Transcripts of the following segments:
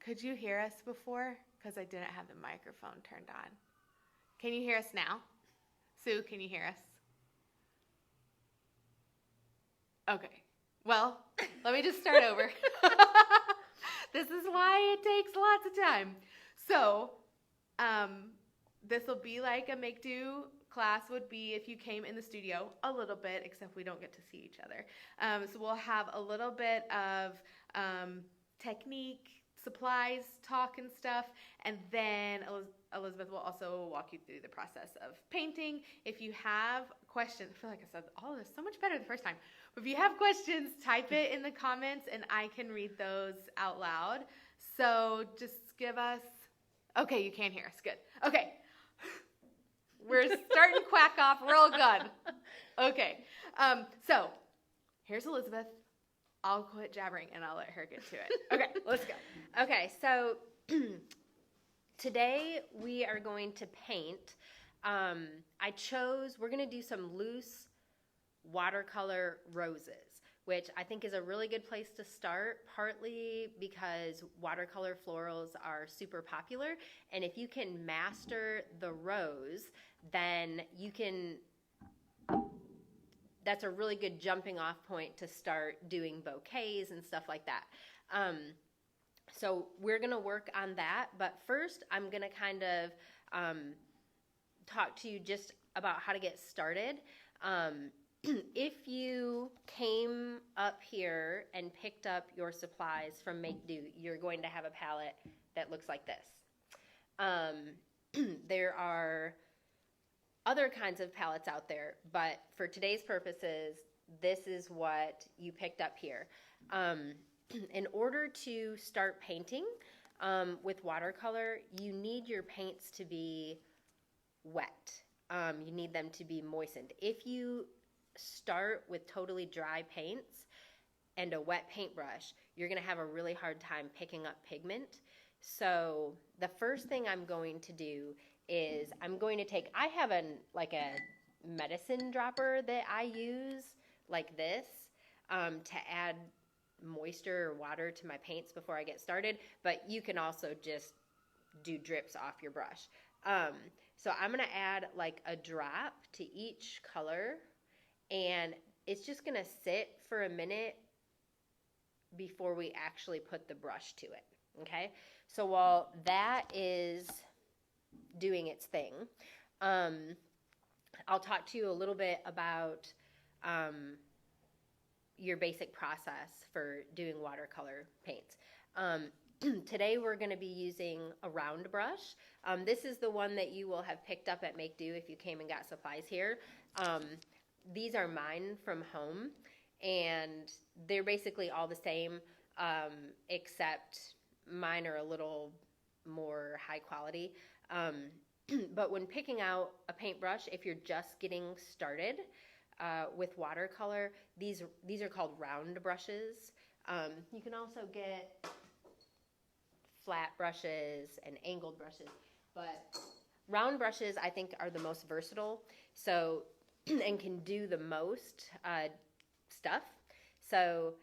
Could you hear us before? Because I didn't have the microphone turned on. Can you hear us now? Sue, can you hear us? Okay. Well, let me just start over. This is why it takes lots of time. So, this will be like a Make.Do class would be if you came in the studio a little bit, except we don't get to see each other. So we'll have a little bit of technique, supplies, talk and stuff, and then Elizabeth will also walk you through the process of painting. If you have questions, I feel like I said all of this so much better the first time. But if you have questions, type it in the comments and I can read those out loud. So just give us, okay, you can't hear us, good. Okay, we're starting to quack off real good. Okay, so here's Elizabeth. I'll quit jabbering and I'll let her get to it. Okay, let's go. Okay, so today we are going to paint. We're going to do some loose watercolor roses, which I think is a really good place to start, partly because watercolor florals are super popular. And if you can master the rose, then that's a really good jumping off point to start doing bouquets and stuff like that. So we're going to work on that. But first, I'm going to kind of talk to you just about how to get started. If you came up here and picked up your supplies from Make.Do, you're going to have a palette that looks like this. There are other kinds of palettes out there, but for today's purposes, this is what you picked up here. In order to start painting with watercolor, you need your paints to be wet. You need them to be moistened. If you start with totally dry paints and a wet paintbrush, you're going to have a really hard time picking up pigment. So the first thing I'm going to do is I have a medicine dropper that I use like this to add moisture or water to my paints before I get started, but you can also just do drips off your brush. So I'm going to add like a drop to each color, and it's just going to sit for a minute before we actually put the brush to it, okay? So while that is doing its thing, I'll talk to you a little bit about your basic process for doing watercolor paints. Today we're going to be using a round brush. This is the one that you will have picked up at Make.Do if you came and got supplies here. These are mine from home, and they're basically all the same, except mine are a little more high quality. But when picking out a paintbrush, if you're just getting started with watercolor, these are called round brushes. You can also get flat brushes and angled brushes, but round brushes I think are the most versatile, so and can do the most stuff. So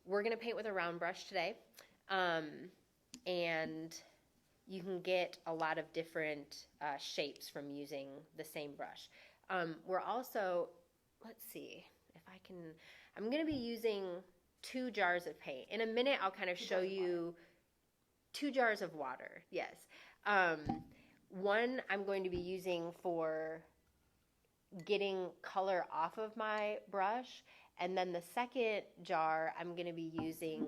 we're going to paint with a round brush today, and you can get a lot of different shapes from using the same brush. We're also, let's see if I can, I'm going to be using 2 jars of paint. In a minute I'll kind of show you 2 jars of water, yes. One I'm going to be using for getting color off of my brush, and then the second jar I'm going to be using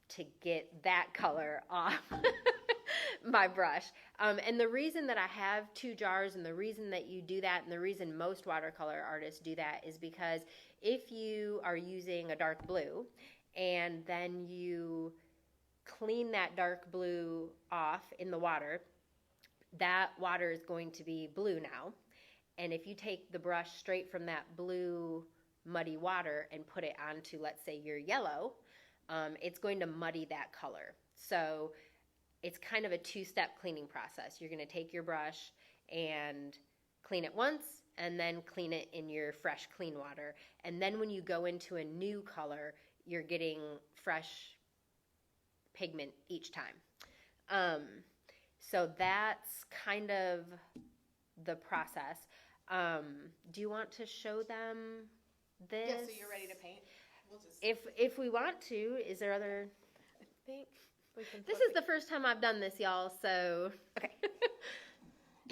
to get that color off my brush. And the reason that I have 2 jars, and the reason that you do that, and the reason most watercolor artists do that, is because if you are using a dark blue and then you clean that dark blue off in the water, that water is going to be blue now. And if you take the brush straight from that blue muddy water and put it onto, let's say, your yellow, it's going to muddy that color. So it's kind of a 2-step cleaning process. You're going to take your brush and clean it once, and then clean it in your fresh, clean water. And then when you go into a new color, you're getting fresh pigment each time. So that's kind of the process. Do you want to show them this? Yeah, so you're ready to paint? We'll just... If we want to, is there other... I think we can... This is the first time I've done this, y'all, so... Okay.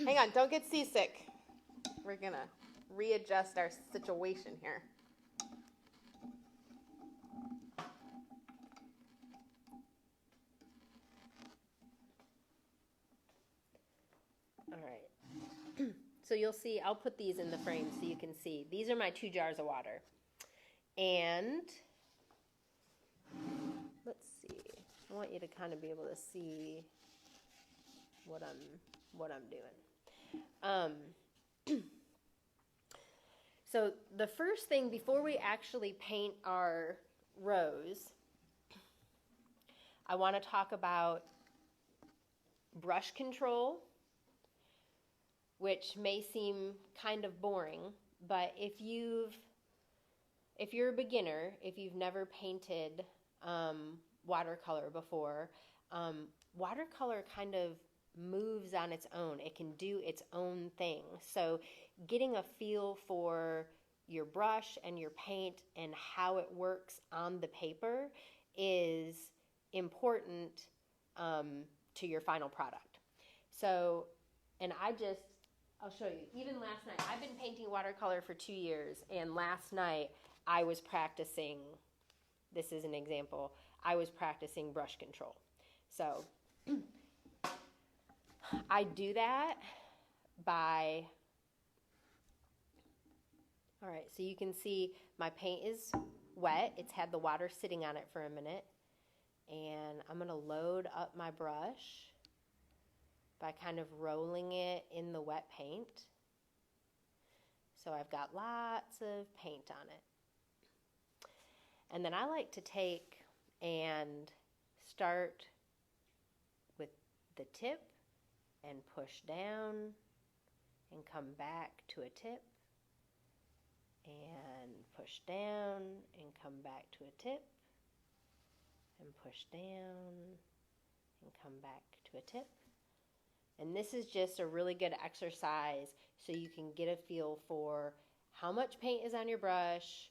Hang on, don't get seasick. We're going to readjust our situation here. All right. So you'll see, I'll put these in the frame so you can see. These are my 2 jars of water. And let's see. I want you to kind of be able to see what I'm doing. So the first thing before we actually paint our rose, I want to talk about brush control, which may seem kind of boring, but if you're a beginner, if you've never painted watercolor before, watercolor kind of moves on its own. It can do its own thing. So getting a feel for your brush and your paint and how it works on the paper is important to your final product. So, and I'll show you. Even last night, I've been painting watercolor for 2 years, and last night I was practicing, this is an example, I was practicing brush control. So I do that by, all right, so you can see my paint is wet. It's had the water sitting on it for a minute. And I'm going to load up my brush by kind of rolling it in the wet paint. So I've got lots of paint on it. And then I like to take and start with the tip and push down and come back to a tip and push down and come back to a tip and push down and come back to a tip. And this is just a really good exercise so you can get a feel for how much paint is on your brush,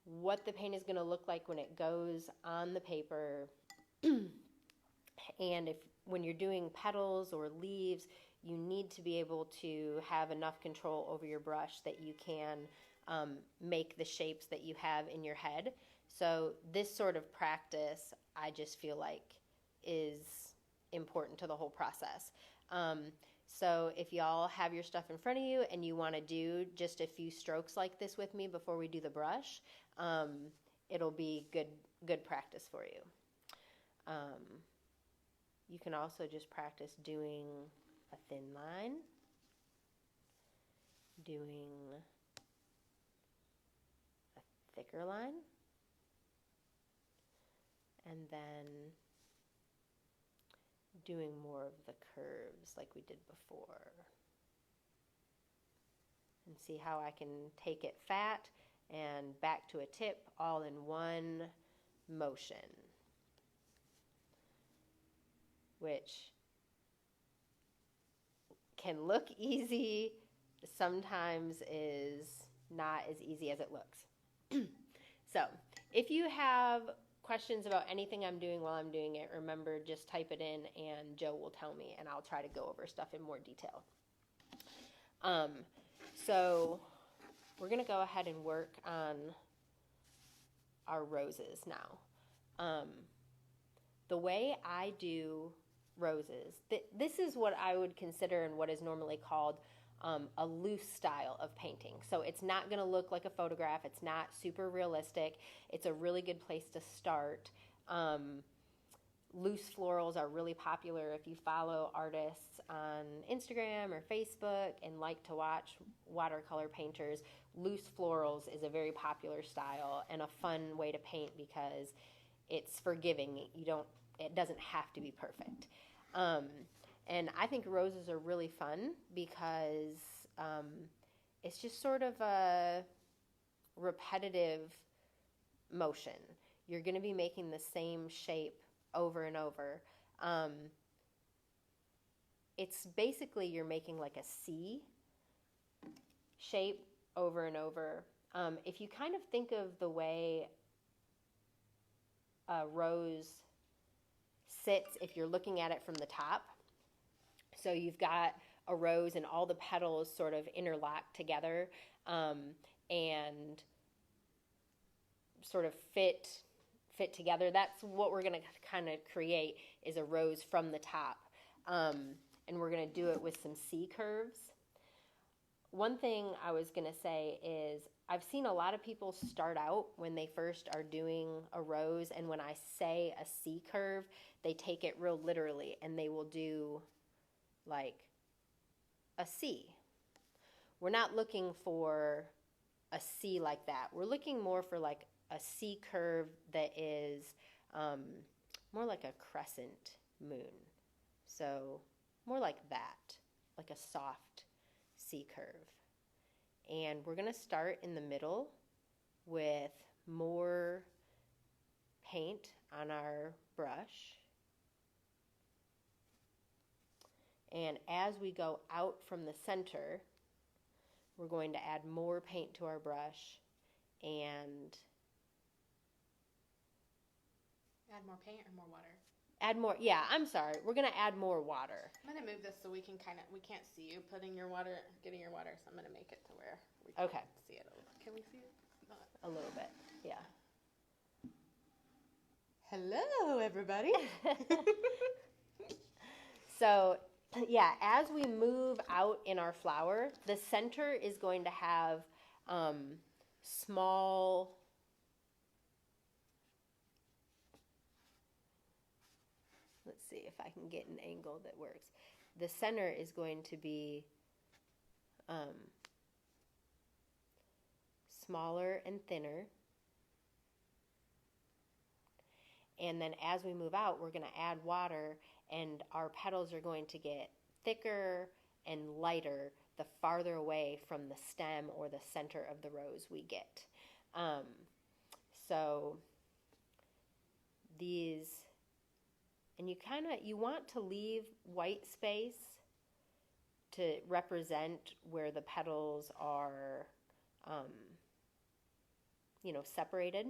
what the paint is going to look like when it goes on the paper, and when you're doing petals or leaves, you need to be able to have enough control over your brush that you can make the shapes that you have in your head. So this sort of practice, I just feel like, is important to the whole process. So if y'all have your stuff in front of you and you want to do just a few strokes like this with me before we do the brush, it'll be good practice for you. You can also just practice doing a thin line, doing a thicker line, and then doing more of the curves like we did before. And see how I can take it fat and back to a tip all in one motion, which can look easy, sometimes is not as easy as it looks. So if you have questions about anything I'm doing while I'm doing it, remember, just type it in and Joe will tell me, and I'll try to go over stuff in more detail. So we're going to go ahead and work on our roses now. The way I do roses, this is what I would consider and what is normally called a loose style of painting. So it's not going to look like a photograph. It's not super realistic. It's a really good place to start. Loose florals are really popular. If you follow artists on Instagram or Facebook and like to watch watercolor painters, loose florals is a very popular style and a fun way to paint because it's forgiving. It doesn't have to be perfect. And I think roses are really fun because it's just sort of a repetitive motion. You're going to be making the same shape over and over. It's basically you're making like a C shape over and over. If you kind of think of the way a rose sits, if you're looking at it from the top, so you've got a rose and all the petals sort of interlock together and sort of fit together. That's what we're going to kind of create, is a rose from the top. And we're going to do it with some C curves. One thing I was going to say is I've seen a lot of people start out when they first are doing a rose, and when I say a C curve, they take it real literally, and they will do like a C. We're not looking for a C like that. We're looking more for like a C curve that is more like a crescent moon. So more like that, like a soft C curve. And we're going to start in the middle with more paint on our brush. And as we go out from the center, we're going to add more paint to our brush and add more paint or more water? Add more, yeah, I'm sorry. We're going to add more water. I'm going to move this so we can't see you getting your water, so I'm going to make it to where we can see it a little. Can we see it? Not. A little bit, yeah. Hello, everybody. So, yeah, as we move out in our flower, the center is going to have small... Let's see if I can get an angle that works. The center is going to be smaller and thinner. And then as we move out, we're going to add water, and our petals are going to get thicker and lighter the farther away from the stem or the center of the rose we get. So these... And you want to leave white space to represent where the petals are, separated.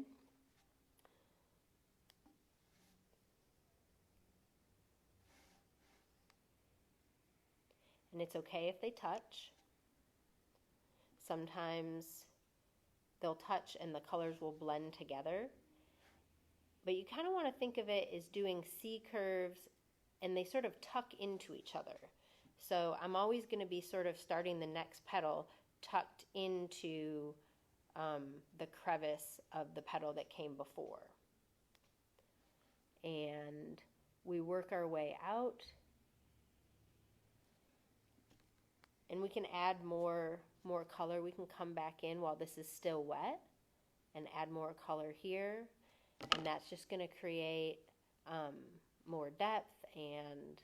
And it's okay if they touch. Sometimes they'll touch and the colors will blend together. But you kind of want to think of it as doing C curves, and they sort of tuck into each other. So I'm always going to be sort of starting the next petal tucked into the crevice of the petal that came before. And we work our way out. And we can add more color. We can come back in while this is still wet and add more color here. And that's just going to create more depth and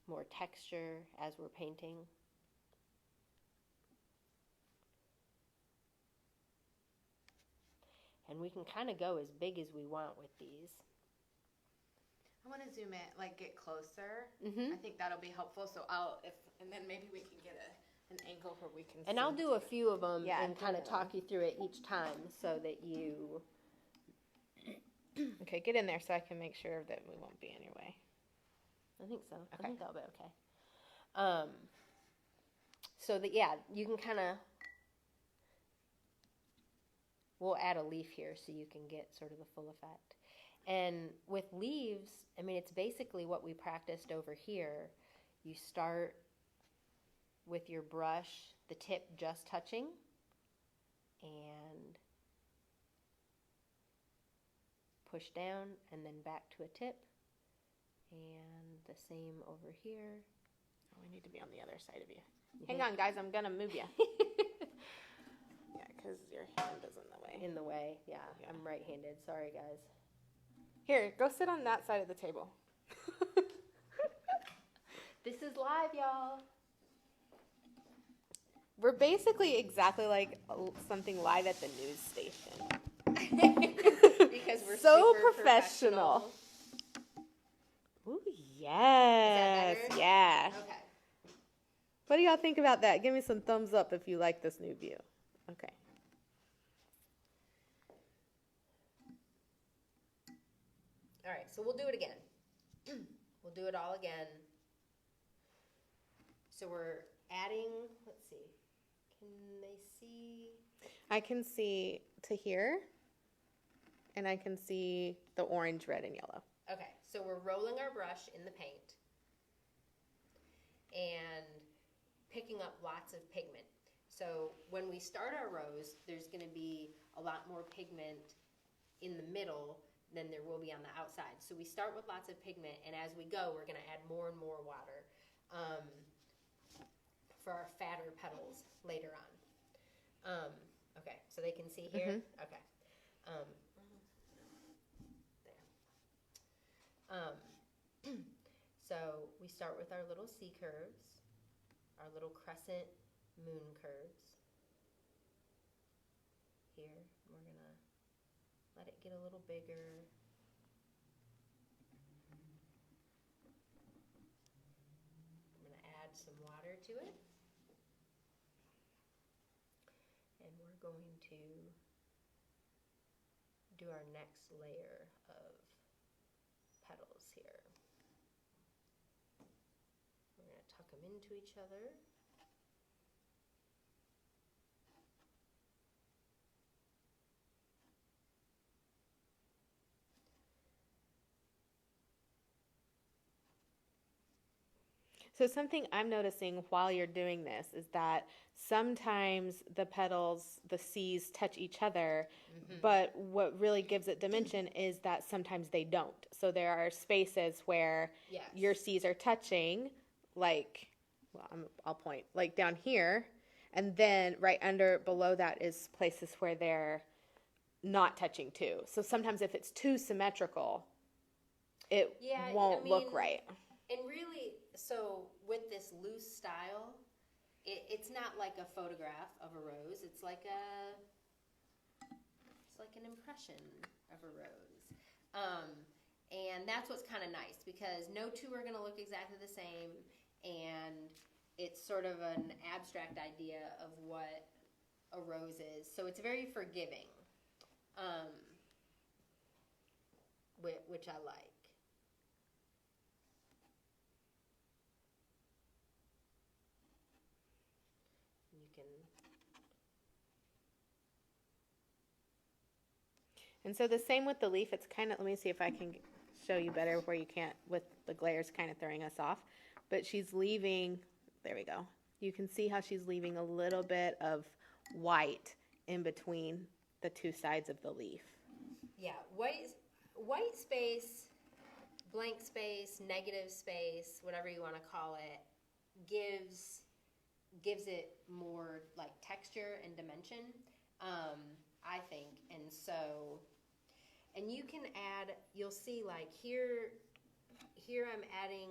more texture as we're painting. And we can kind of go as big as we want with these. I want to zoom in, get closer. Mm-hmm. I think that'll be helpful. So and then maybe we can get an angle where we can And see. I'll do a few of them and kind of definitely. talk you through it each time so that you... Okay, get in there so I can make sure that we won't be in your way. I think so. Okay. I think that'll be okay. So that, yeah, you can kind of... We'll add a leaf here so you can get sort of the full effect. And with leaves, I mean, it's basically what we practiced over here. You start with your brush, the tip just touching, and push down, and then back to a tip, and the same over here. Oh, we need to be on the other side of you. Hang on, guys, I'm gonna move you. Yeah, because your hand is in the way. In the way, yeah. I'm right-handed. Sorry, guys. Here, go sit on that side of the table. This is live, y'all. We're basically exactly like something live at the news station. Because we're so super professional. Ooh, yes. Is that better? Yeah. Okay. What do y'all think about that? Give me some thumbs up if you like this new view. Okay. All right, so we'll do it again. We'll do it all again. So we're adding, let's see. Can they see? I can see to here, and I can see the orange, red, and yellow. Okay, so we're rolling our brush in the paint and picking up lots of pigment. So when we start our rose, there's going to be a lot more pigment in the middle than there will be on the outside. So we start with lots of pigment, and as we go, we're going to add more and more water for our fatter petals later on. Okay, so they can see here? Mm-hmm. Okay. So we start with our little C curves, our little crescent moon curves. Here, we're going to let it get a little bigger. I'm going to add some water to it. And we're going to do our next layer of petals here. We're going to tuck them into each other. So something I'm noticing while you're doing this is that sometimes the petals, the C's touch each other, but what really gives it dimension is that sometimes they don't. So there are spaces where your C's are touching, like, well, I'll point, like down here, and then right under, below that is places where they're not touching too. So sometimes if it's too symmetrical, it won't look right. And really, so with this loose style, it's not like a photograph of a rose. It's like an impression of a rose. And that's what's kind of nice, because no two are going to look exactly the same, and it's sort of an abstract idea of what a rose is. So it's very forgiving, which I like. And so the same with the leaf. It's kind of, let me see if I can show you better where you can't, with the glares kind of throwing us off. But she's leaving, there we go. You can see how she's leaving a little bit of white in between the two sides of the leaf. Yeah, white space, blank space, negative space, whatever you want to call it, gives it more like texture and dimension, I think. And so, and you can add, you'll see like here I'm adding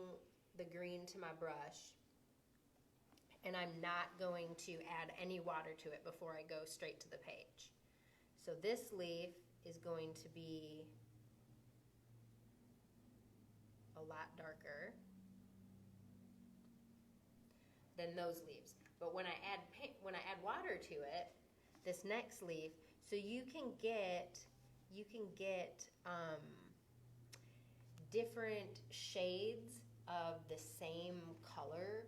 the green to my brush, and I'm not going to add any water to it before I go straight to the page. So this leaf is going to be a lot darker than those leaves. But when I add water to it, this next leaf, so you can get different shades of the same color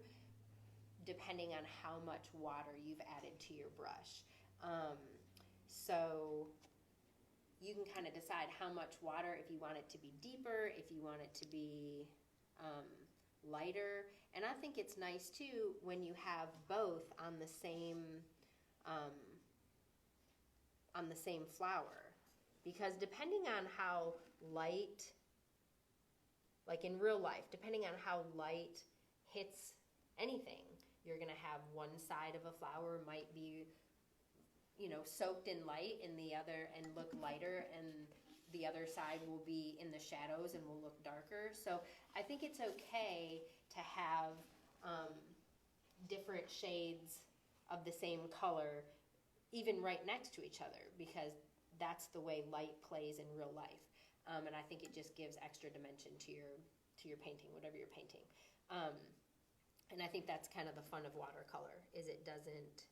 depending on how much water you've added to your brush. So you can kind of decide how much water, if you want it to be deeper, if you want it to be lighter. And I think it's nice too when you have both on the same flower, because depending on how light, like in real life, depending on how light hits anything, you're going to have one side of a flower might be, soaked in light, and the other, and look lighter, and the other side will be in the shadows and will look darker. So I think it's okay to have different shades of the same color, even right next to each other, because that's the way light plays in real life. And I think it just gives extra dimension to your painting, whatever you're painting. And I think that's kind of the fun of watercolor, is it doesn't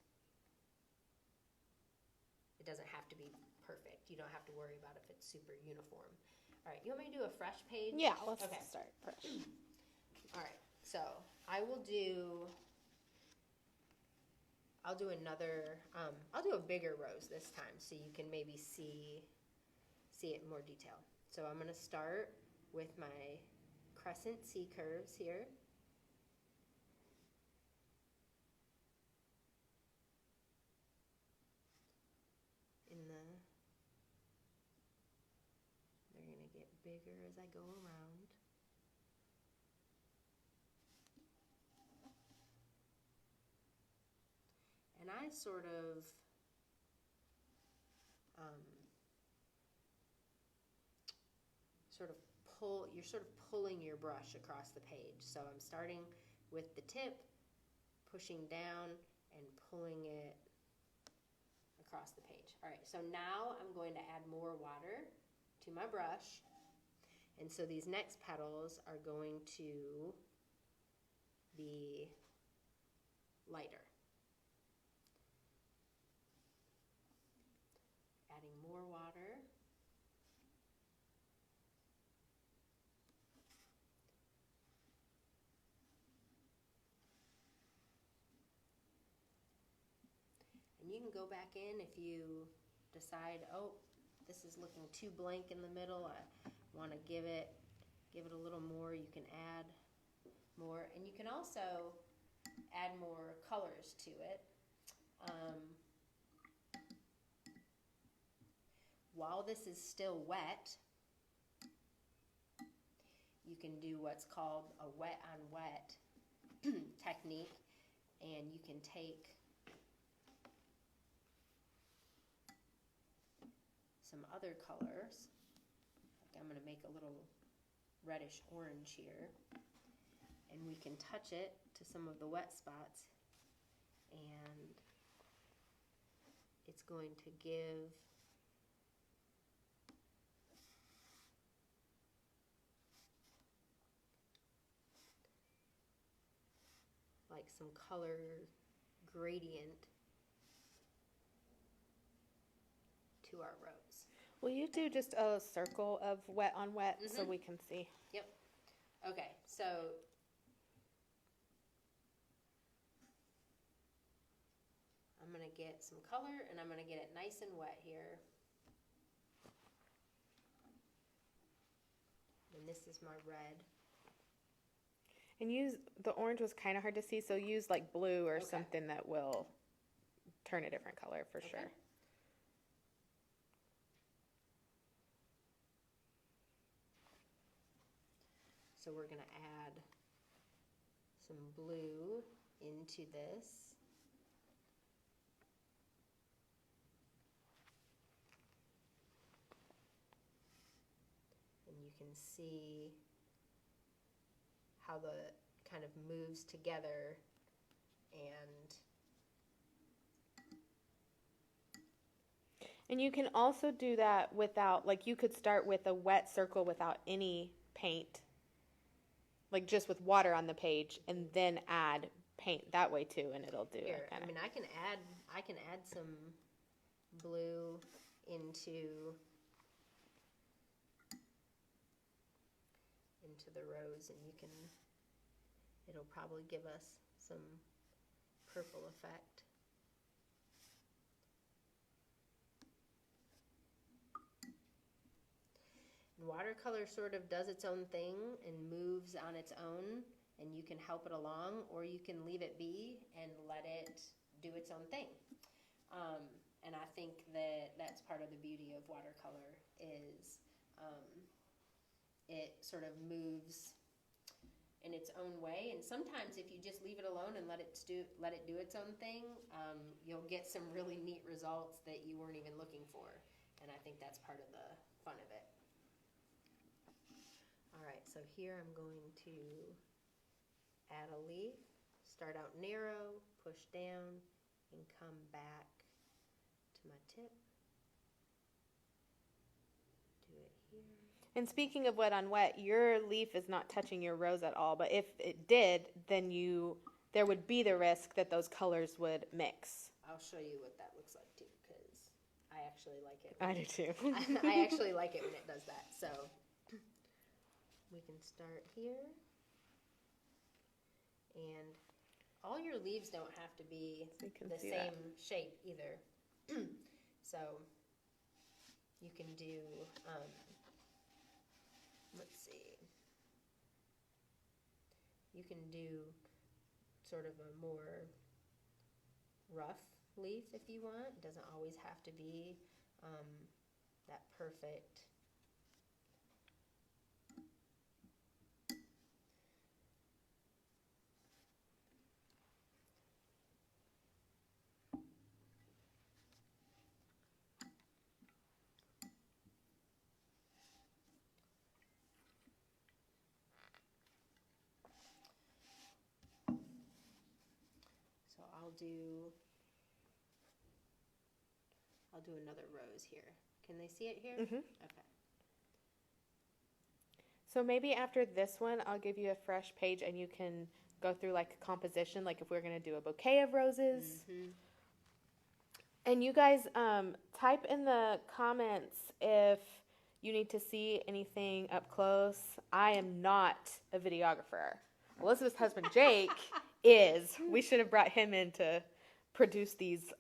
have to be perfect. You don't have to worry about if it's super uniform. All right, you want me to do a fresh page? Yeah, let's Okay. start fresh. All right, so I'll do another, I'll do a bigger rose this time so you can maybe see it in more detail. So I'm going to start with my crescent C curves here. They're going to get bigger as I go around. And I sort of you're sort of pulling your brush across the page. So I'm starting with the tip, pushing down and pulling it across the page. All right, so now I'm going to add more water to my brush. And so these next petals are going to be lighter. Adding more water. And you can go back in if you decide, oh, this is looking too blank in the middle. I want to give it a little more. You can add more, and you can also add more colors to it. While this is still wet, you can do what's called a wet on wet technique, and you can take some other colors. I'm going to make a little reddish orange here, and we can touch it to some of the wet spots, and it's going to give like some color gradient to our rose. Will you do just a circle of wet on wet so we can see? Yep. Okay, so I'm going to get some color, and I'm going to get it nice and wet here. And this is my red. And the orange was kind of hard to see, so use like blue or something that will turn a different color for sure. So we're going to add some blue into this. And you can see how the kind of moves together, and you can also do that without, like you could start with a wet circle without any paint, like just with water on the page, and then add paint that way too, and it'll do here, it kinda. I mean, I can add some blue into the rose, and it'll probably give us some purple effect. And watercolor sort of does its own thing and moves on its own, and you can help it along, or you can leave it be and let it do its own thing. And I think that's part of the beauty of watercolor is it sort of moves in its own way. And sometimes if you just leave it alone and let it do its own thing, you'll get some really neat results that you weren't even looking for. And I think that's part of the fun of it. All right, so here I'm going to add a leaf, start out narrow, push down, and come back to my tip. Do it here. And speaking of wet on wet, your leaf is not touching your rose at all, but if it did, then there would be the risk that those colors would mix. I'll show you what that looks like too, because I actually like it. I do too. I actually like it when it does that. So we can start here. And all your leaves don't have to be the same shape either. So you can do, let's see, you can do sort of a more rough leaf if you want. It doesn't always have to be that perfect. So I'll do another rose here. Can they see it here? Mm-hmm. Okay. So maybe after this one, I'll give you a fresh page and you can go through like a composition, like if we're going to do a bouquet of roses. Mm-hmm. And you guys type in the comments if you need to see anything up close. I am not a videographer. Elizabeth's husband, Jake, is. We should have brought him in to produce these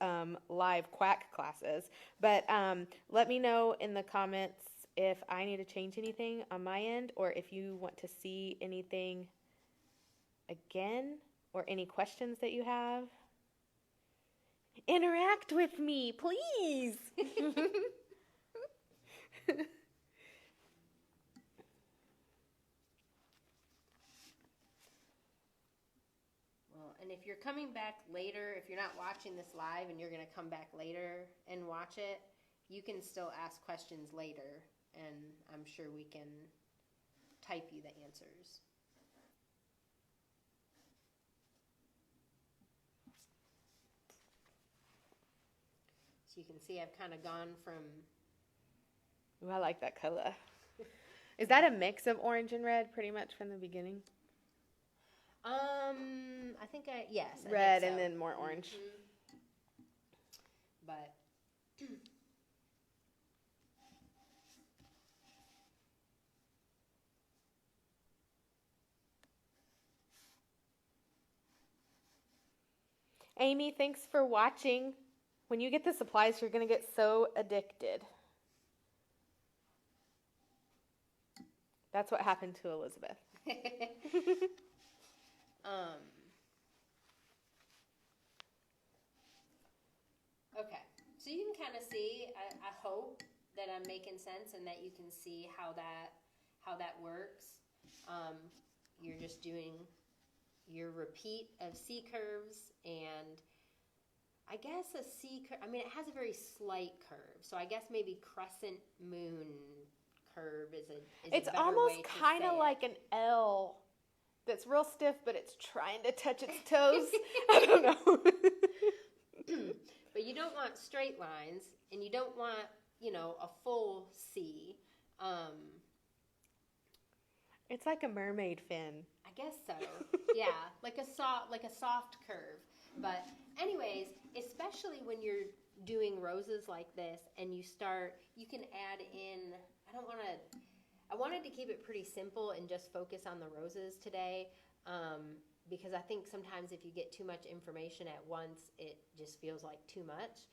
live QuaCC classes. But let me know in the comments if I need to change anything on my end or if you want to see anything again or any questions that you have. Interact with me, please. And if you're coming back later, if you're not watching this live and you're going to come back later and watch it, you can still ask questions later, and I'm sure we can type you the answers. So you can see I've kind of gone from... Ooh, I like that color. Is that a mix of orange and red pretty much from the beginning? I think yes. Red I think so. And then more orange. Mm-hmm. But Amy, thanks for watching. When you get the supplies, you're going to get so addicted. That's what happened to Elizabeth. Okay, so you can kind of see, I hope that I'm making sense and that you can see how that works. You're just doing your repeat of C curves, and I guess a C curve, I mean, it has a very slight curve, so I guess maybe crescent moon curve is a It's better almost way to kind of say like it. an L that's real stiff, but it's trying to touch its toes. I don't know. But you don't want straight lines, and you don't want, a full C. It's like a mermaid fin. I guess so. Yeah, like a soft curve. But anyways, especially when you're doing roses like this, and you can add in. I wanted to keep it pretty simple and just focus on the roses today. Because I think sometimes if you get too much information at once, it just feels like too much.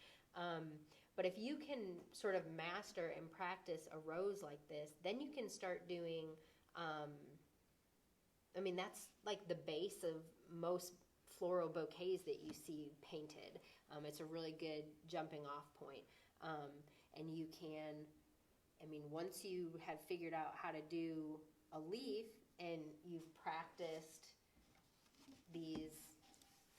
But if you can sort of master and practice a rose like this, then you can start doing, that's like the base of most floral bouquets that you see painted. It's a really good jumping off point. And you can, once you have figured out how to do a leaf and you've practiced these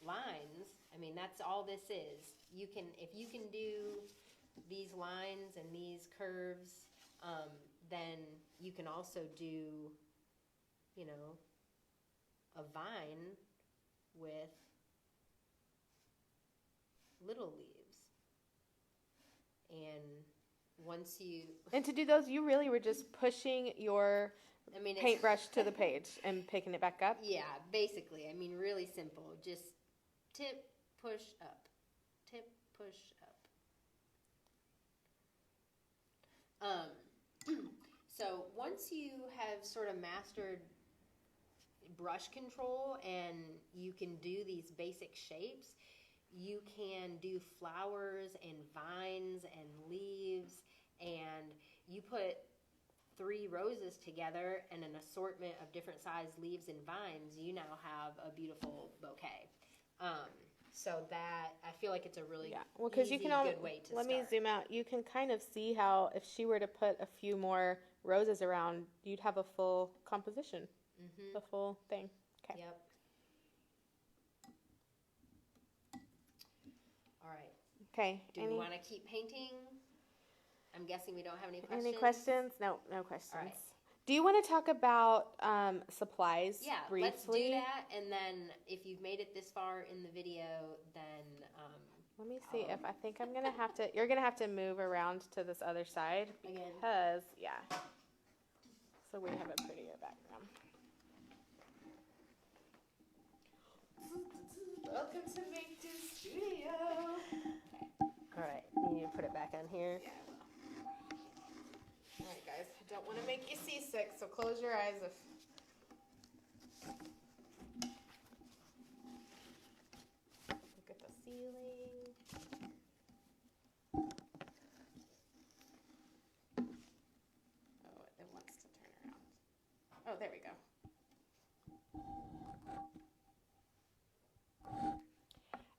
lines, that's all this is. If you can do these lines and these curves, then you can also do, a vine with little leaves. And once you... And to do those, you really were just pushing your paintbrush to the page and picking it back up? Yeah, basically. I mean, really simple. Just tip, push, up. Tip, push, up. So once you have sort of mastered brush control and you can do these basic shapes, you can do flowers and vines and leaves, and you put 3 roses together and an assortment of different sized leaves and vines, you now have a beautiful bouquet. So that, I feel like it's a really easy, good way to start. Let me zoom out. You can kind of see how if she were to put a few more roses around, you'd have a full composition, the full thing. Okay. Yep. All right. Okay. Do we want to keep painting? I'm guessing we don't have any questions. Any questions? No questions. All right. Do you want to talk about supplies briefly? Let's do that, and then if you've made it this far in the video, then... let me see if I think I'm going to have to... You're going to have to move around to this other side because, so we have a prettier background. Welcome to Make.Do Studio. All right, you need to put it back on here. Yeah. All right, guys, I don't want to make you seasick, so close your eyes. Look at the ceiling. Oh, it wants to turn around. Oh, there we go.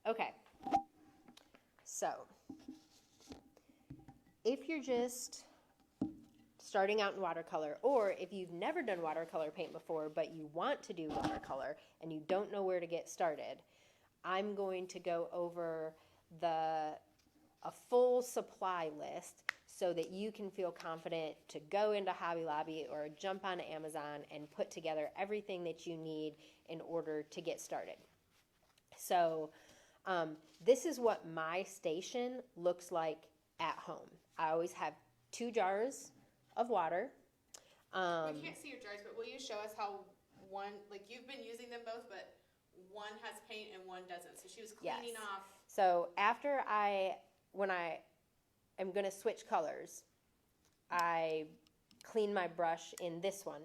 Okay. So, if you're just starting out in watercolor, or if you've never done watercolor paint before, but you want to do watercolor and you don't know where to get started, I'm going to go over a full supply list so that you can feel confident to go into Hobby Lobby or jump on Amazon and put together everything that you need in order to get started. So this is what my station looks like at home. I always have 2 jars of water. We can't see your jars, but will you show us how one, like you've been using them both, but one has paint and one doesn't. So she was cleaning off. So after when I am going to switch colors, I clean my brush in this one.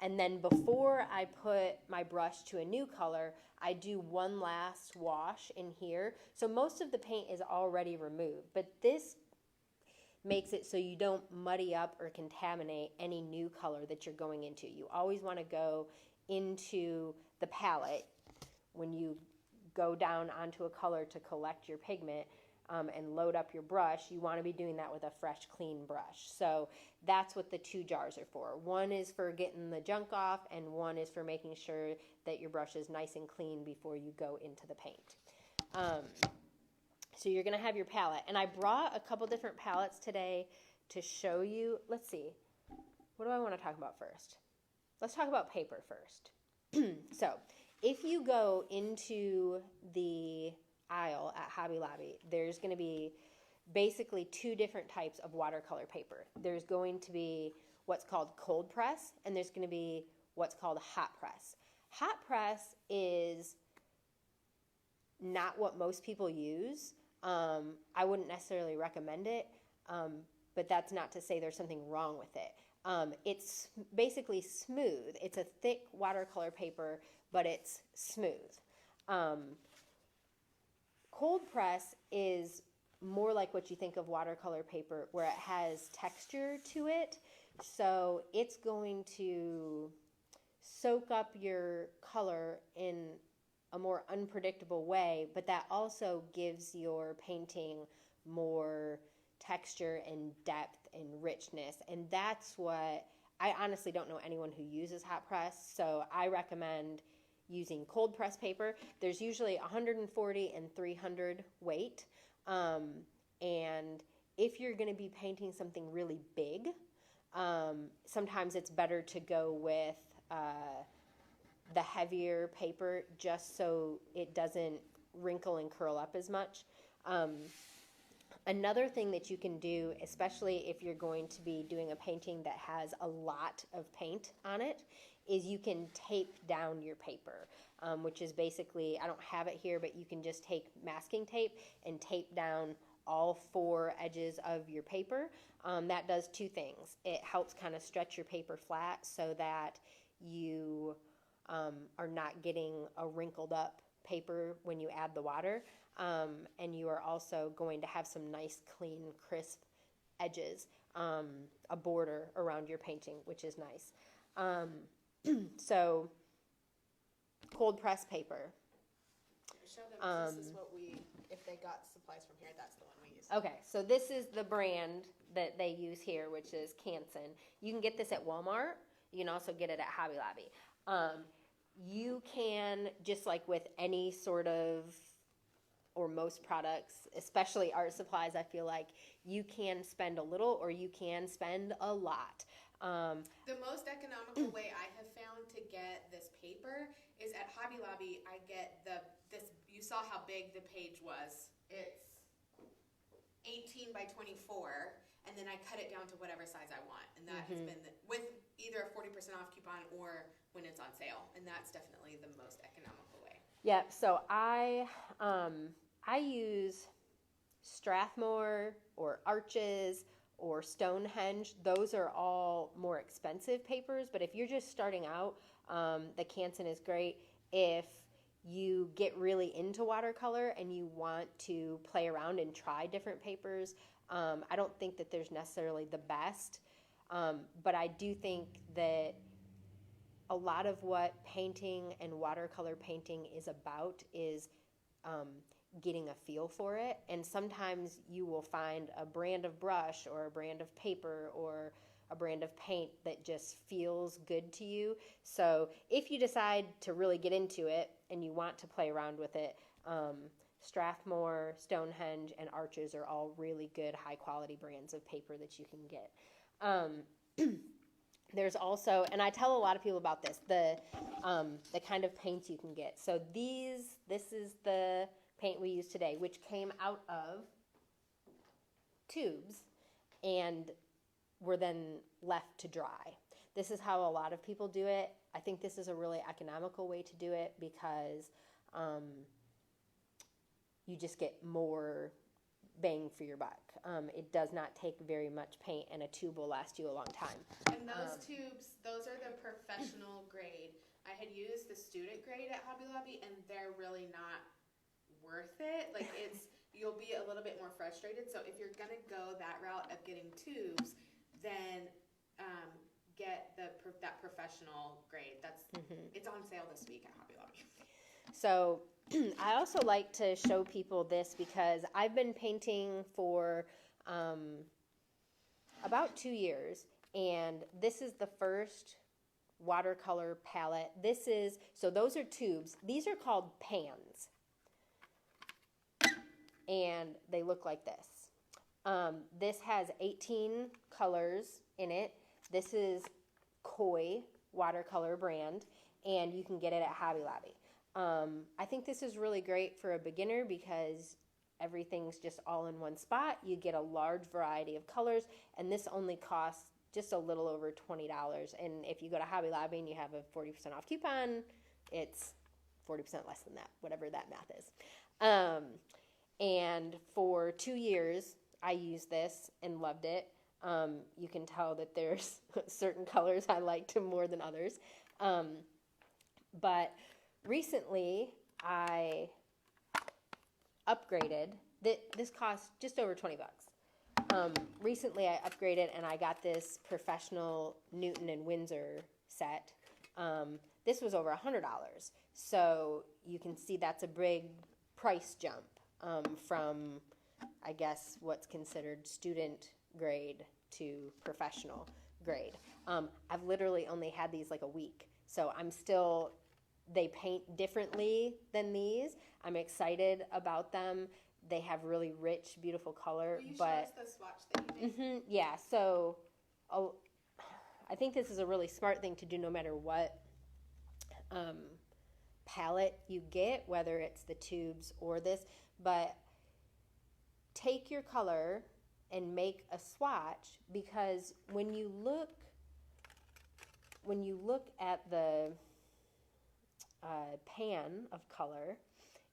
And then before I put my brush to a new color, I do one last wash in here. So most of the paint is already removed, but this makes it so you don't muddy up or contaminate any new color that you're going into. You always want to go into the palette when you go down onto a color to collect your pigment and load up your brush. You want to be doing that with a fresh, clean brush. So that's what the 2 jars are for. One is for getting the junk off, and one is for making sure that your brush is nice and clean before you go into the paint. So you're going to have your palette. And I brought a couple different palettes today to show you. Let's see. What do I want to talk about first? Let's talk about paper first. So if you go into the aisle at Hobby Lobby, there's going to be basically 2 different types of watercolor paper. There's going to be what's called cold press, and there's going to be what's called hot press. Hot press is not what most people use. I wouldn't necessarily recommend it, but that's not to say there's something wrong with it. It's basically smooth. It's a thick watercolor paper, but it's smooth. Cold press is more like what you think of watercolor paper, where it has texture to it. So it's going to soak up your color in a more unpredictable way, but that also gives your painting more texture and depth and richness. And that's what, I honestly don't know anyone who uses hot press, so I recommend using cold press paper. There's usually 140 and 300 weight. And if you're going to be painting something really big, sometimes it's better to go with the heavier paper just so it doesn't wrinkle and curl up as much. Another thing that you can do, especially if you're going to be doing a painting that has a lot of paint on it, is you can tape down your paper, which is basically, I don't have it here, but you can just take masking tape and tape down all 4 edges of your paper. That does 2 things. It helps kind of stretch your paper flat so that you are not getting a wrinkled up paper when you add the water. And you are also going to have some nice, clean, crisp edges, a border around your painting, which is nice. So, cold press paper. Show them this is what if they got supplies from here, that's the one we use. Okay, so this is the brand that they use here, which is Canson. You can get this at Walmart. You can also get it at Hobby Lobby. You can, just like with any sort of, or most products, especially art supplies, I feel like you can spend a little or you can spend a lot. The most economical way I have found to get this paper is at Hobby Lobby. I get this. You saw how big the page was. It's 18 by 24, and then I cut it down to whatever size I want, and that has been with either a 40% off coupon or when it's on sale, and that's definitely the most economical way. Yeah. So I use Strathmore or Arches or Stonehenge. Those are all more expensive papers, but if you're just starting out, the Canson is great. If you get really into watercolor and you want to play around and try different papers, I don't think that there's necessarily the best, but I do think that a lot of what painting and watercolor painting is about is getting a feel for it. And sometimes you will find a brand of brush or a brand of paper or a brand of paint that just feels good to you. So if you decide to really get into it and you want to play around with it, Strathmore, Stonehenge, and Arches are all really good high quality brands of paper that you can get. There's also, and I tell a lot of people about this, the kind of paints you can get. So this is the paint we use today, which came out of tubes and were then left to dry. This is how a lot of people do it. I think this is a really economical way to do it because you just get more bang for your buck. It does not take very much paint, and a tube will last you a long time. And those tubes, those are the professional grade. I had used the student grade at Hobby Lobby, and they're really not worth it. Like, you'll be a little bit more frustrated. So if you're gonna go that route of getting tubes, then get that professional grade. It's on sale this week at Hobby Lobby. So I also like to show people this because I've been painting for about 2 years, and this is the first watercolor palette. So those are tubes. These are called pans, and they look like this. This has 18 colors in it. This is Koi watercolor brand, and you can get it at Hobby Lobby. I think this is really great for a beginner because everything's just all in one spot. You get a large variety of colors, and this only costs just a little over $20. And if you go to Hobby Lobby and you have a 40% off coupon, it's 40% less than that, whatever that math is. And for 2 years, I used this and loved it. You can tell that there's certain colors I liked more than others. But recently, I upgraded. This cost just over $20. Recently, I upgraded and I got this professional Newton and Windsor set. This was over $100. So you can see that's a big price jump from, I guess, what's considered student grade to professional grade. I've literally only had these like a week. So they paint differently than these. I'm excited about them. They have really rich, beautiful color. Will you show us the swatch that you made? Yeah, so I think this is a really smart thing to do no matter what palette you get, whether it's the tubes or this. But take your color and make a swatch, because when you look at the pan of color,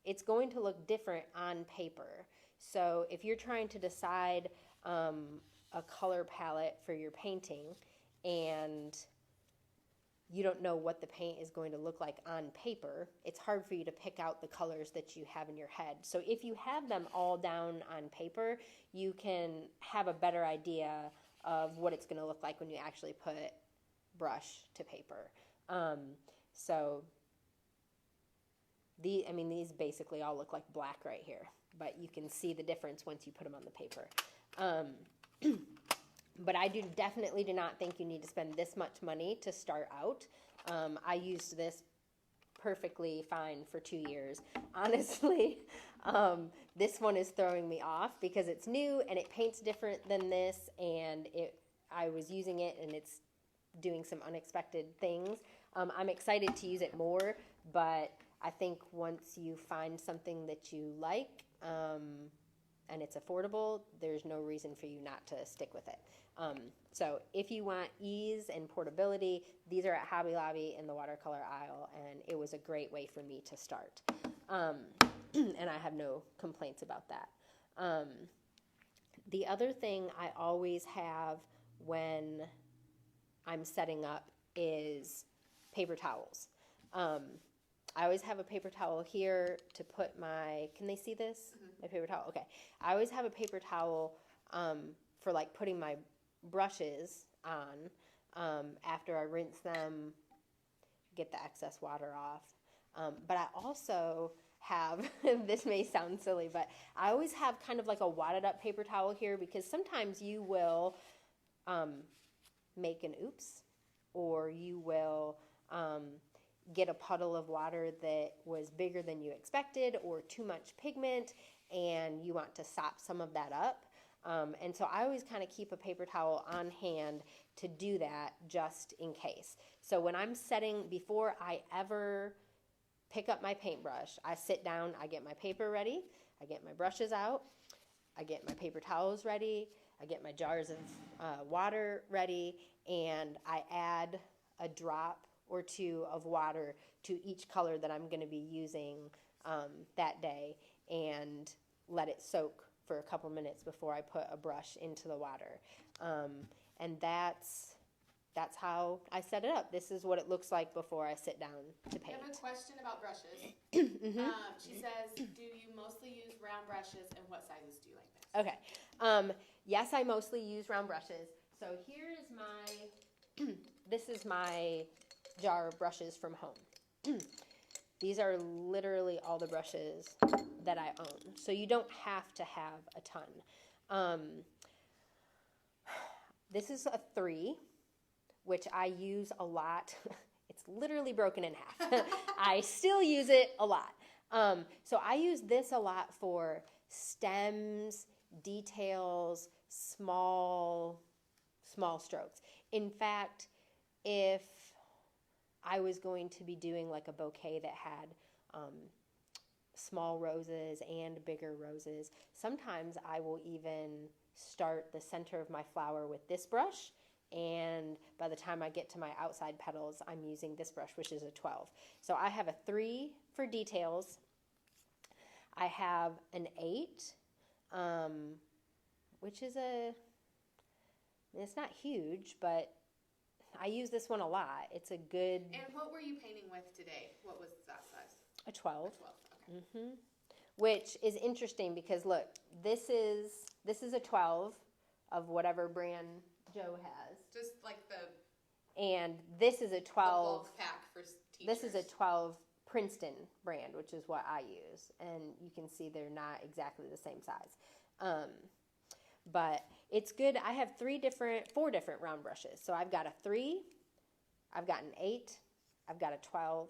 it's going to look different on paper. So if you're trying to decide a color palette for your painting and you don't know what the paint is going to look like on paper, it's hard for you to pick out the colors that you have in your head. So if you have them all down on paper, you can have a better idea of what it's going to look like when you actually put brush to paper. These basically all look like black right here, but you can see the difference once you put them on the paper. But I definitely do not think you need to spend this much money to start out. I used this perfectly fine for 2 years. Honestly, this one is throwing me off because it's new and it paints different than this, and I was using it and it's doing some unexpected things. I'm excited to use it more, but I think once you find something that you like and it's affordable, there's no reason for you not to stick with it. So if you want ease and portability, these are at Hobby Lobby in the watercolor aisle, and it was a great way for me to start. And I have no complaints about that. The other thing I always have when I'm setting up is paper towels. I always have a paper towel here to put my, can they see this? Mm-hmm. My paper towel, okay. I always have a paper towel for like putting my brushes on after I rinse them, get the excess water off. But I also have, this may sound silly, but I always have kind of like a wadded up paper towel here, because sometimes you will make an oops, or you will get a puddle of water that was bigger than you expected, or too much pigment, and you want to sop some of that up. And so I always kind of keep a paper towel on hand to do that, just in case. So when I'm setting, before I ever pick up my paintbrush, I sit down, I get my paper ready, I get my brushes out, I get my paper towels ready, I get my jars of water ready, and I add a drop or two of water to each color that I'm going to be using that day, and let it soak for a couple minutes before I put a brush into the water. And that's how I set it up. This is what it looks like before I sit down to paint. I have a question about brushes. Mm-hmm. She says, do you mostly use round brushes, and what sizes do you like best? Okay. Yes, I mostly use round brushes. So here is this is my jar of brushes from home. These are literally all the brushes that I own. So you don't have to have a ton. This is a 3, which I use a lot. It's literally broken in half. I still use it a lot. So I use this a lot for stems, details, small strokes. In fact, if I was going to be doing like a bouquet that had small roses and bigger roses, sometimes I will even start the center of my flower with this brush, and by the time I get to my outside petals, I'm using this brush, which is a 12. So I have a 3 for details. I have an 8, which is it's not huge, but I use this one a lot. It's a good... And what were you painting with today? What was that size? A 12. A 12, okay. Mm-hmm. Which is interesting because, look, this is a 12 of whatever brand Joe has. Just like the... And this is a 12... The bulk pack for teachers. This is a 12 Princeton brand, which is what I use. And you can see they're not exactly the same size. But it's good. I have 4 different round brushes. So I've got a 3, I've got an 8, I've got a 12,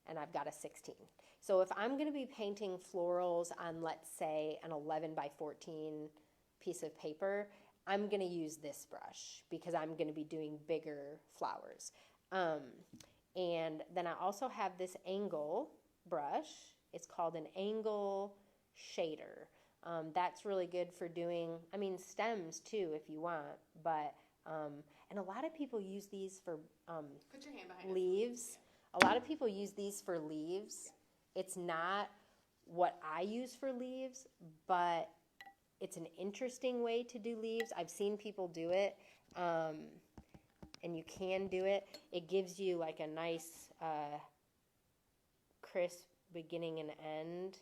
and I've got a 16. So if I'm going to be painting florals on, let's say, an 11 by 14 piece of paper, I'm going to use this brush because I'm going to be doing bigger flowers. And then I also have this angle brush. It's called an angle shader. That's really good for doing, I mean, stems too if you want, but, and a lot of people use these for Put your hand behind leaves. A lot of people use these for leaves. It's not what I use for leaves, but it's an interesting way to do leaves. I've seen people do it, and you can do it. It gives you like a nice crisp beginning and end.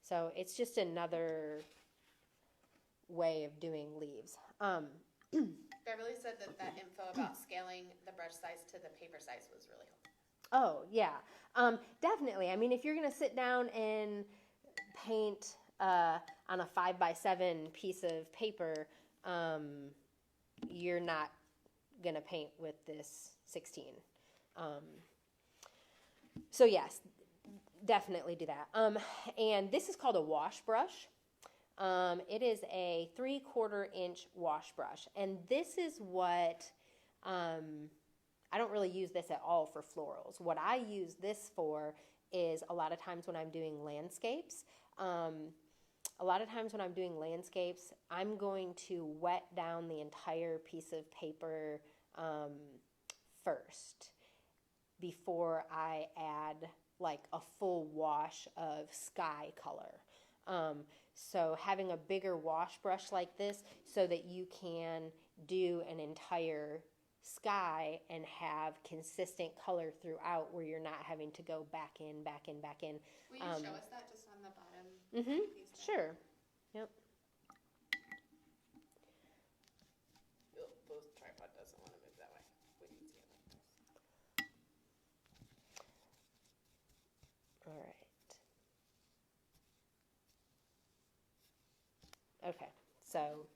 So it's just another way of doing leaves. Beverly said that info about scaling the brush size to the paper size was really helpful. Oh, yeah. Definitely. I mean, if you're going to sit down and paint on a 5x7 piece of paper, you're not going to paint with this 16. So yes, definitely do that. And this is called a wash brush. It is a 3/4 inch wash brush. And this is what, I don't really use this at all for florals. What I use this for is a lot of times when I'm doing landscapes. I'm going to wet down the entire piece of paper first before I add like a full wash of sky color. So having a bigger wash brush like this so that you can do an entire sky and have consistent color throughout where you're not having to go back in. Will you show us that just on the bottom? Mm-hmm. Sure. Yep. The tripod doesn't want to move that way. We can see it like this. All right. Okay, so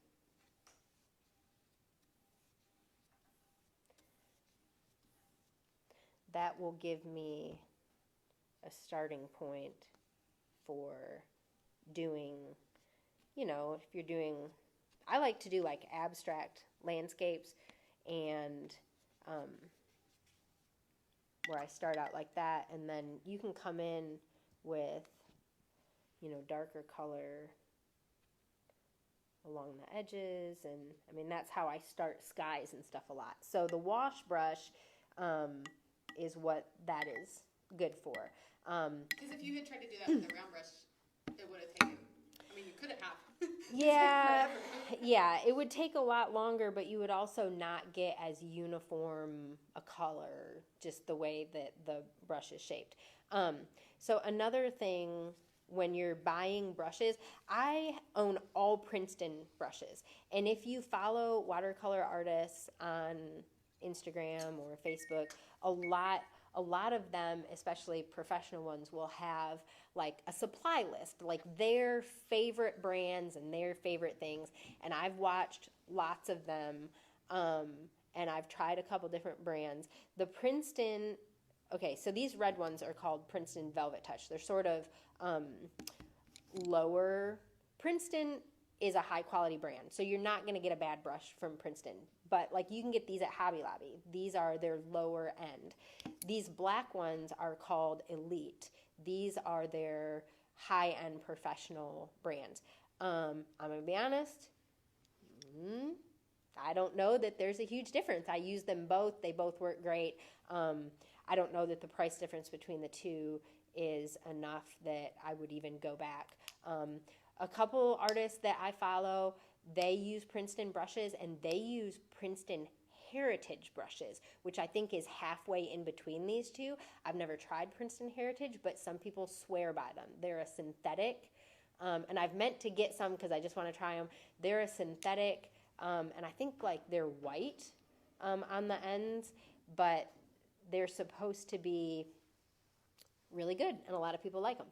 that will give me a starting point for doing, if you're doing, I like to do like abstract landscapes and where I start out like that, and then you can come in with, darker color along the edges, and I mean that's how I start skies and stuff a lot. So the wash brush is what that is good for. Because if you had tried to do that with a round brush, it would have taken, I mean you couldn't have. Yeah, it would take a lot longer, but you would also not get as uniform a color, just the way that the brush is shaped. So another thing, when you're buying brushes, I own all Princeton brushes. And if you follow watercolor artists on Instagram or Facebook, a lot of them, especially professional ones, will have like a supply list, like their favorite brands and their favorite things. And I've watched lots of them, and I've tried a couple different brands. The Princeton, okay, so these red ones are called Princeton Velvet Touch. They're sort of lower. Princeton is a high quality brand, so you're not going to get a bad brush from Princeton. But like you can get these at Hobby Lobby. These are their lower end. These black ones are called Elite. These are their high end professional brands. I'm going to be honest, I don't know that there's a huge difference. I use them both. They both work great. I don't know that the price difference between the two is enough that I would even go back. A couple artists that I follow, they use Princeton brushes, and they use Princeton Heritage brushes, which I think is halfway in between these two. I've never tried Princeton Heritage, but some people swear by them. They're a synthetic, and I've meant to get some because I just want to try them. They're a synthetic, and I think like they're white on the ends, but they're supposed to be really good, and a lot of people like them.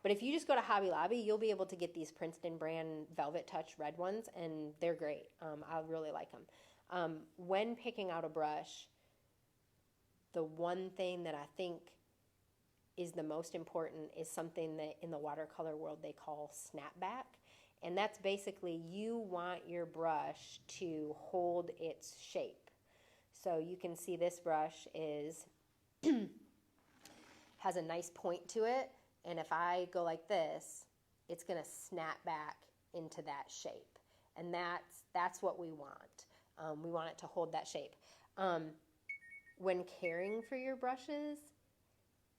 But if you just go to Hobby Lobby, you'll be able to get these Princeton brand Velvet Touch red ones, and they're great. I really like them. When picking out a brush, the one thing that I think is the most important is something that in the watercolor world they call snapback. And that's basically you want your brush to hold its shape. So you can see this brush is has a nice point to it. And if I go like this, it's going to snap back into that shape. And that's what we want. We want it to hold that shape. When caring for your brushes,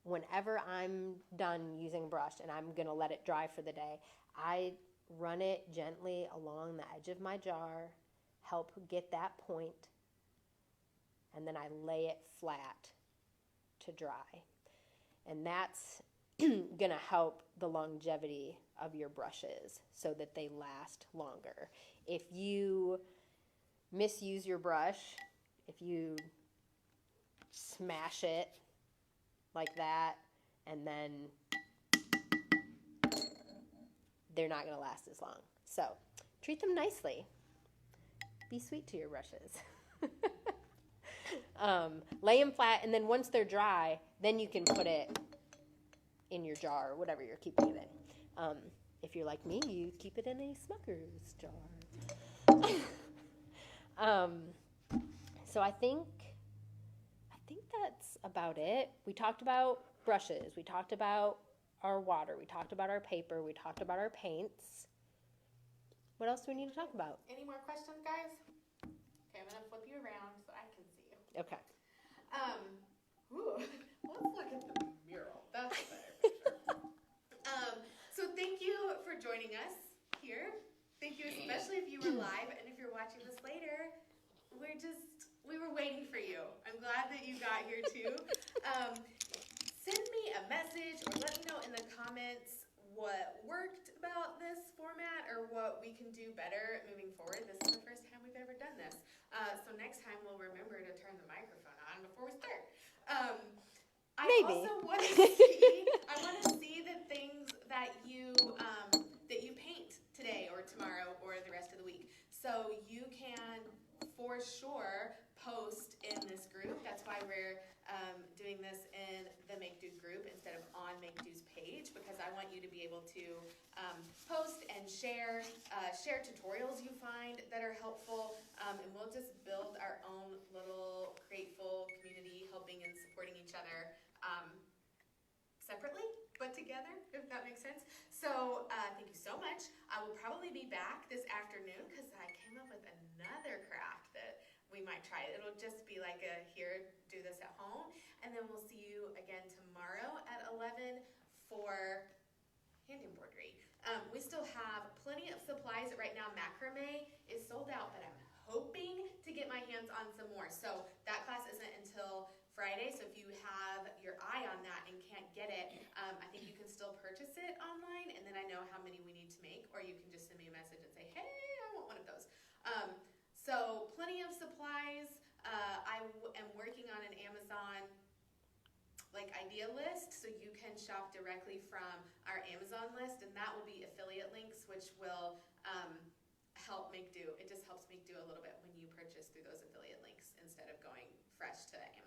whenever I'm done using a brush and I'm going to let it dry for the day, I run it gently along the edge of my jar, help get that point, and then I lay it flat to dry. And that's going to help the longevity of your brushes so that they last longer. If you misuse your brush, if you smash it like that, and then they're not going to last as long. So treat them nicely. Be sweet to your brushes. Lay them flat, and then once they're dry, then you can put it in your jar or whatever you're keeping it in. If you're like me, you keep it in a Smucker's jar. So I think that's about it. We talked about brushes. We talked about our water. We talked about our paper. We talked about our paints. What else do we need to talk about? Any more questions, guys? Okay, I'm gonna flip you around so I can see you. Okay. Let's look at the mural. That's a better picture. So thank you for joining us here. Thank you, especially if you were live, and if you're watching this later, we were waiting for you. I'm glad that you got here too. Send me a message or let me know in the comments what worked about this format or what we can do better moving forward. This is the first time we've ever done this. So next time we'll remember to turn the microphone on before we start. Maybe. Also want to see the things that you paint today or tomorrow or the rest of the week. So you can for sure post in this group. That's why we're doing this in the Make.Do group instead of on Make.Do's page, because I want you to be able to post and share tutorials you find that are helpful, and we'll just build our own little grateful community, helping and supporting each other separately but together, if that makes sense. So thank you so much. I will probably be back this afternoon because I came up with another craft that we might try. It'll just be like here, do this at home. And then we'll see you again tomorrow at 11 for hand embroidery. We still have plenty of supplies right now. Macrame is sold out, but I'm hoping to get my hands on some more. So that class isn't until Friday, so if you have your eye on that and can't get it, I think you can still purchase it online, and then I know how many we need to make, or you can just send me a message and say, hey, I want one of those. So plenty of supplies. I am working on an Amazon idea list, so you can shop directly from our Amazon list, and that will be affiliate links, which will help Make.Do. It just helps Make.Do a little bit when you purchase through those affiliate links instead of going fresh to Amazon.